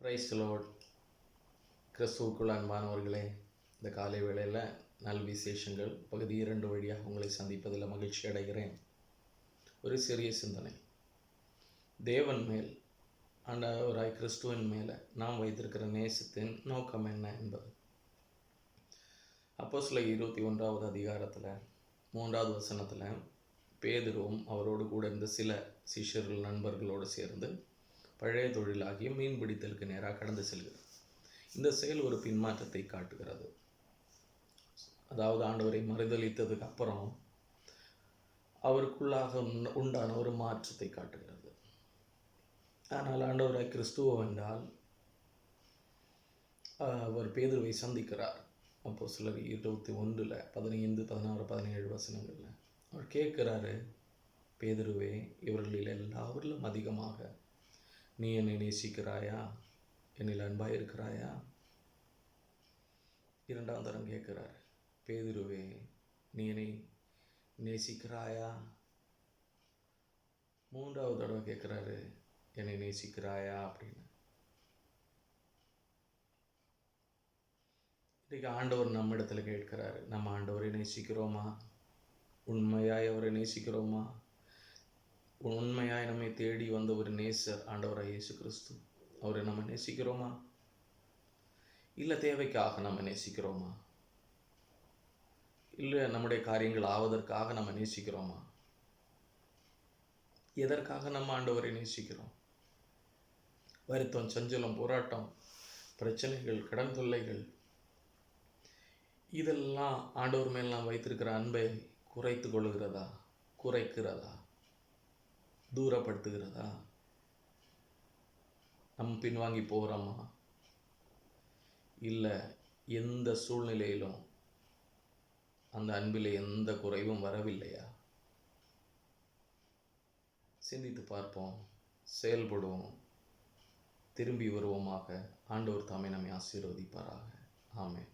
Praise the Lord. கிறிஸ்துவுக்குள் அன்பானவர்களே, இந்த காலை வேளையில் நல் விசேஷங்கள் பகுதி 2 வழியாக உங்களை சந்திப்பதில் மகிழ்ச்சி அடைகிறேன். ஒரு சிறிய சிந்தனை. தேவன் மேல், ஆண்டவராய் கிறிஸ்துவின் மேலே நாம் வைத்திருக்கிற நேசத்தின் நோக்கம் என்ன என்பது. அப்போஸ்தலர் 21வது அதிகாரத்தில் 3வது வசனத்தில் பேதுருவும் அவரோடு கூட இருந்த சில சிஷ்யர்கள் நண்பர்களோடு சேர்ந்து பழைய தொழிலாகிய மீன் பிடித்தலுக்கு நேராக கடந்து செல்கிறது. இந்த செயல் ஒரு பின்மாற்றத்தை காட்டுகிறது. அதாவது ஆண்டவரை மறுதலித்ததுக்கு அப்புறம் அவருக்குள்ளாக உண்டான ஒரு மாற்றத்தை காட்டுகிறது. ஆனால் ஆண்டவராய் கிறிஸ்துவ என்றால் அவர் பேதுருவை சந்திக்கிறார். அப்போஸ்தலர் 21 15, 16, 17 வசனங்களில் அவர் கேட்குறாரு, பேதுருவே, இவர்களில் எல்லாவரிலும் அதிகமாக நீ என்னை நேசிக்கிறாயா? என்னில் அன்பாக இருக்கிறாயா? 2ஆம் தரம் கேட்குறார், பேதுருவே, நீ என்னை நேசிக்கிறாயா? 3வது தடவை கேட்குறாரு, என்னை நேசிக்கிறாயா அப்படின்னு. இன்றைக்கு ஆண்டவர் நம்ம இடத்துல கேட்கிறாரு, நம்ம ஆண்டவரை நேசிக்கிறோமா? உண்மையாய் அவரை நேசிக்கிறோமா? உண்மையாய் நம்மை தேடி வந்த ஒரு நேசர் ஆண்டவராய் இயேசு கிறிஸ்து, அவரை நம்ம நேசிக்கிறோமா? இல்லை தேவைக்காக நம்ம நேசிக்கிறோமா? இல்லை நம்முடைய காரியங்கள் ஆவதற்காக நம்ம நேசிக்கிறோமா? எதற்காக நம்ம ஆண்டவரை நேசிக்கிறோம்? வருத்தம், சஞ்சலம், போராட்டம், பிரச்சனைகள், கடன் தொல்லைகள், இதெல்லாம் ஆண்டவர் மேல் நாம் வைத்திருக்கிற அன்பை குறைத்து கொள்கிறதா? குறைக்கிறதா? தூரப்படுத்துகிறதா? நம்ம பின்வாங்கி போகிறோமா? இல்லை எந்த சூழ்நிலையிலும் அந்த அன்பில் எந்த குறைவும் வரவில்லையா? சிந்தித்து பார்ப்போம், செயல்படுவோம், திரும்பி வருவோமாக. ஆண்டவர் தாமே நம்மை ஆசீர்வதிப்பாராக. ஆமென்.